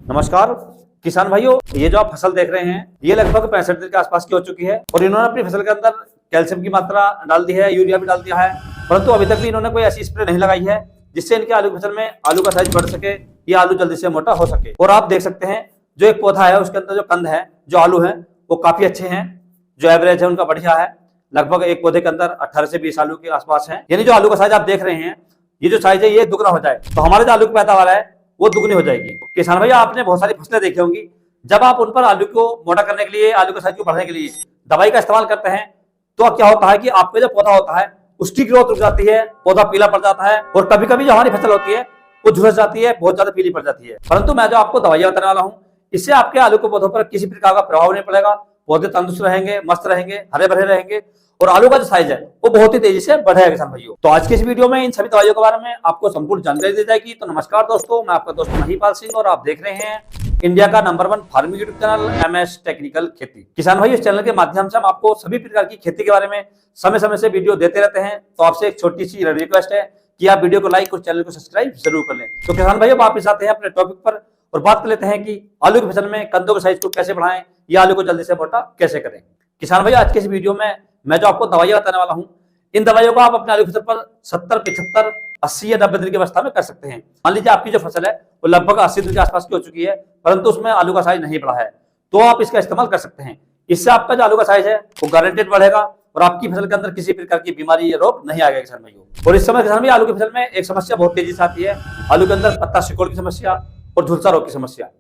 नमस्कार किसान भाइयों, ये जो आप फसल देख रहे हैं ये लगभग 65 दिन के आसपास की हो चुकी है और इन्होंने अपनी फसल के अंदर कैल्शियम की मात्रा डाल दी है, यूरिया भी डाल दिया है, परंतु अभी तक भी इन्होंने कोई ऐसी स्प्रे नहीं लगाई है जिससे इनके आलू की फसल में आलू का साइज बढ़ सके या आलू जल्दी से मोटा हो सके। और आप देख सकते हैं जो एक पौधा है उसके अंदर जो कंद है, जो आलू है वो काफी अच्छे हैं, जो एवरेज है उनका बढ़िया है। लगभग एक पौधे के अंदर 18 से 20 आलू के आसपास है। यानी जो आलू का साइज आप देख रहे हैं, ये जो साइज है ये दुगना हो जाए तो हमारे जो आलू की पैदावार है वो दुगनी हो जाएगी। किसान भैया, आपने बहुत सारी फसलें देखी होंगी, जब आप उन पर आलू को मोटा करने के लिए, आलू के साइज को बढ़ाने के लिए दवाई का इस्तेमाल करते हैं तो क्या होता है कि आपका जो पौधा होता है उसकी ग्रोथ रुक जाती है, पौधा पीला पड़ जाता है और कभी कभी जो हमारी फसल होती है वो झुलस जाती है, बहुत ज्यादा पीली पड़ जाती है। परंतु मैं जो आपको दवाइयां बताने वाला हूँ इससे आपके आलू के पौधों पर किसी प्रकार का प्रभाव नहीं पड़ेगा। पौधे तंदुरुस्त रहेंगे, मस्त रहेंगे, हरे भरे रहेंगे और आलू का जो साइज है वो बहुत ही तेजी से बढ़ेगा। किसान भाइयों, तो आज की इस वीडियो में इन सभी दवाइयों के बारे में आपको संपूर्ण जानकारी दी जाएगी। तो नमस्कार दोस्तों, मैं आपका दोस्त महिपाल सिंह और आप देख रहे हैं इंडिया का number 1 farming YouTube channel MS technical खेती। किसान भाई, इस चैनल के माध्यम से हम आपको सभी प्रकार की खेती के बारे में समय समय से वीडियो देते रहते हैं। तो आपसे एक छोटी सी रिक्वेस्ट है कि आप वीडियो को लाइक और चैनल को सब्सक्राइब जरूर कर लें। तो किसान भाई, वापिस आते हैं अपने टॉपिक पर और बात कर लेते हैं कि आलू की फसल में कंदों के साइज को कैसे बढ़ाएं या आलू को जल्दी से मोटा कैसे करें। किसान भाई, आज के इस वीडियो में मैं जो आपको दवाइयां बताने वाला हूं, इन दवाइयों को आप अपने आलू की फसल पर 70, 75, 80 या 90 दिन की अवस्था में कर सकते हैं। मान लीजिए आपकी जो फसल है वो लगभग 80 दिन के आसपास की हो चुकी है, परंतु उसमें आलू का साइज नहीं बढ़ा है, तो आप इसका इस्तेमाल कर सकते हैं। इससे आपका जो आलू का साइज है वो गारंटेड बढ़ेगा और आपकी फसल के अंदर किसी प्रकार की बीमारी या रोग नहीं आएगा। किसान भाइयों, और इस समय किसान भाई आलू की फसल में एक समस्या बहुत तेजी से आती है, आलू के अंदर पत्ता सिकुड़ की समस्या और झुलसा रोग की समस्या।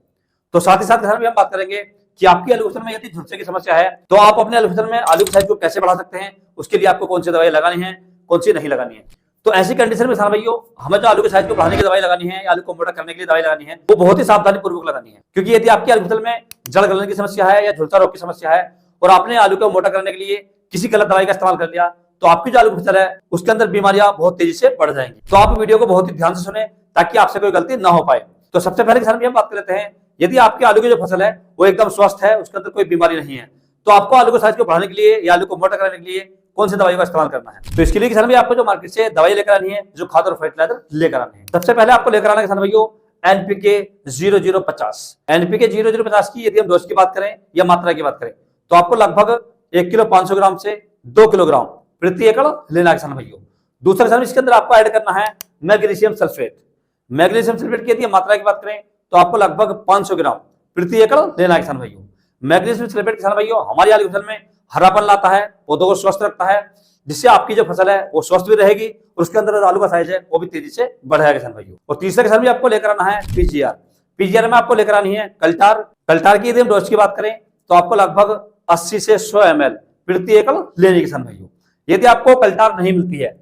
तो साथ ही साथ किसान भाई हम बात करेंगे कि आपकी आलू फसल में यदि झुलसे की समस्या है तो आप अपने आलू फसल में आलू की साइज को कैसे बढ़ा सकते हैं, उसके लिए आपको कौन सी दवाई लगानी है, कौन सी नहीं लगानी है। तो ऐसी कंडीशन में किसान भाइयों, हमें जो आलू के साइज को बढ़ाने की दवाई लगानी है या आलू को मोटा करने के लिए दवाई लगानी है वो बहुत ही सावधानी पूर्वक लगानी है। क्योंकि यदि आपकी आलू फसल में जड़ गलने की समस्या है या झुलसा रोग की समस्या है और आपने आलू को मोटा करने के लिए किसी गलत दवाई का इस्तेमाल कर लिया तो आपकी जो आलू की फसल है उसके अंदर बीमारियां बहुत तेजी से बढ़ जाएंगी। तो आप वीडियो को बहुत ही ध्यान से सुने ताकि आपसे कोई गलती ना हो पाए। तो सबसे पहले किसान भाई हम बात कर लेते हैं, यदि आपके आलू की जो फसल है वो एकदम स्वस्थ है, उसके अंदर कोई बीमारी नहीं है, तो आपको आलू के साइज को बढ़ाने के लिए या आलू को मोटा करने के लिए कौन सी दवाई का इस्तेमाल करना है। तो इसके लिए किसान भाई आपको जो मार्केट से दवाई लेकर आनी है, जो खाद और फर्टिलाइजर लेकर आनी है, सबसे पहले आपको लेकर आना है किसान भाइयों NPK 0050। NPK 0050 की यदि हम डोज की बात करें या मात्रा की बात करें तो आपको लगभग 1 किलो 500 ग्राम से 2 किलोग्राम प्रति एकड़ लेना है किसान भाइयों। दूसरा किसान इसके अंदर आपको ऐड करना है मैग्नीशियम सल्फेट। मैग्नीशियम सल्फेट की यदि मात्रा की बात करें तो आपको लगभग 500 ग्राम प्रति एकड़ लेना है किसान भाइयों। मैग्नीशियम सल्फेट किसान भाइयों हमारी आलू फसल में हरापन लाता है, पौधों को स्वस्थ रखता है, जिससे आपकी जो फसल है वो स्वस्थ भी रहेगी और उसके अंदर आलू का साइज है वो भी तेजी से बढ़ेगा किसान भाइयों। और तीसरा किसान भी आपको लेकर आना है पीजीआर में आपको लेकर आनी है कल्टार की यदि हम डोज की बात करें तो आपको लगभग 80 से 100 ml प्रति एकड़ लेनी किसान भाइयों। यदि आपको कल्टार नहीं मिलती है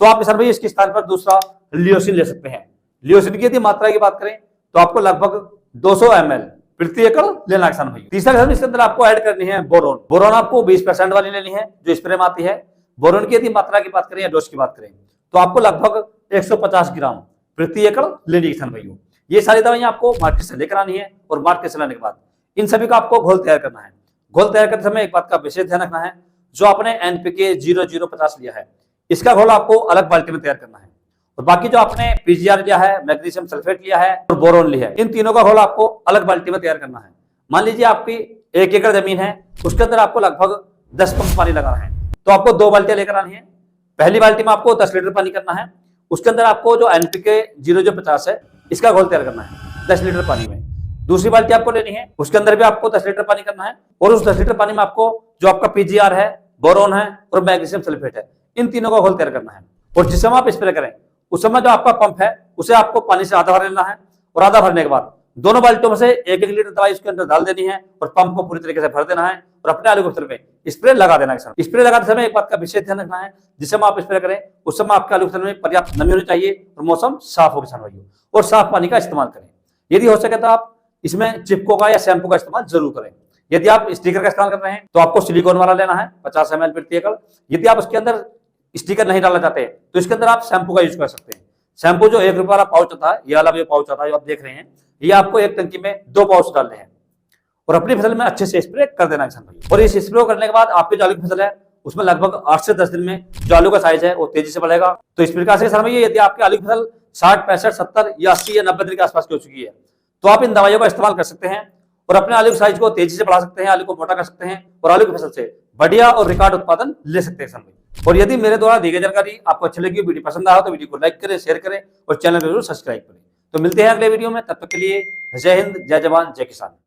तो आप किसान भाई इसके स्थान पर दूसरा लियोसिन ले सकते हैं। लियोसिन की यदि मात्रा की बात करें तो आपको लगभग 200 ml प्रति एकड़ लेना किसान भाई। तीसरा किसान इसके अंदर आपको ऐड करनी है बोरोन आपको 20% वाली लेनी है जो स्प्रे में आती है। बोरोन की यदि मात्रा की बात करें या डोज की बात करें तो आपको लगभग 150 ग्राम प्रति एकड़ लेनी है किसान भाइयों। ये सारी दवाइयां आपको मार्केट से लेकर आनी है और मार्केट से लाने के बाद इन सभी का आपको घोल तैयार करना है। घोल तैयार करते समय एक बात का विशेष ध्यान रखना है, जो आपने NPK 0050 लिया है इसका घोल आपको अलग बाल्टी में तैयार करना है और बाकी जो आपने पीजीआर लिया है, मैग्नीशियम सल्फेट लिया है और बोरोन लिया है, इन तीनों का घोल आपको अलग बाल्टी में तैयार करना है। मान लीजिए आपकी 1 एकड़ जमीन है, उसके अंदर आपको लगभग 10 पंप पानी लगाना है, तो आपको 2 बाल्टियां लेकर आनी है। पहली बाल्टी में आपको 10 लीटर पानी करना है, उसके अंदर आपको जो NPK 0050 है इसका घोल तैयार करना है 10 लीटर पानी में। दूसरी बाल्टी आपको लेनी है, उसके अंदर भी आपको 10 लीटर पानी करना है और उस 10 लीटर पानी में आपको जो आपका पीजीआर है, बोरोन है और मैग्नीशियम सल्फेट है, इन तीनों का घोल तैयार करना है। और जिस समय आप स्प्रे करें उस समय जो आपका पंप है उसे आपको पानी से आधा भर लेना है और आधा भरने के बाद दोनों बाल्टियों में से 1-1 लीटर दवाई उसके अंदर डाल देनी है और पंप को पूरी तरीके से भर देना है और अपने आलू की फसल में स्प्रे लगा देना है। स्प्रे लगाते समय एक बात का विशेष ध्यान रखना है, जिस समय आप स्प्रे करें उस समय आपके आलू की फसल में पर्याप्त नमी होनी चाहिए और मौसम साफ हो किसान भाइयों, और साफ पानी का इस्तेमाल करें। यदि हो सके तो आप इसमें चिपको का या शैम्पू का इस्तेमाल जरूर करें। यदि आप स्टिकर का इस्तेमाल कर रहे हैं तो आपको सिलिकॉन वाला लेना है 50 ml प्रति एकड़। यदि आप उसके अंदर स्टिकर नहीं डालना चाहते तो इसके अंदर आप शैम्पू का यूज कर सकते हैं। शैम्पू जो 1 रुपये वाला पाउच होता है, ये वाला जो पाउच होता है जो आप देख रहे हैं, ये आपको एक टंकी में 2 पाउच डालने हैं और अपनी फसल में अच्छे से स्प्रे कर देना किसान भाई। और इस स्प्रे करने के बाद आपकी जो आलू की फसल है उसमें लगभग 8 से 10 दिन में जो आलू का साइज है वो तेजी से बढ़ेगा। तो इस प्रकार से किसान भाई यदि आपकी आलू की फसल 60, 65, 70 या 80 या 90 दिन के आसपास की हो चुकी है तो आप इन दवाइयों का इस्तेमाल कर सकते हैं और अपने आलू के साइज को तेजी से बढ़ा सकते हैं, आलू को मोटा कर सकते हैं और आलू की फसल से बढ़िया और रिकॉर्ड उत्पादन ले सकते हैं किसान भाई। और यदि मेरे द्वारा दी गई जानकारी आपको अच्छी लगी, वीडियो पसंद आया तो वीडियो को लाइक करें, शेयर करें और चैनल को जरूर सब्सक्राइब करें। तो मिलते हैं अगले वीडियो में, तब तक के लिए जय हिंद, जय जवान, जय किसान।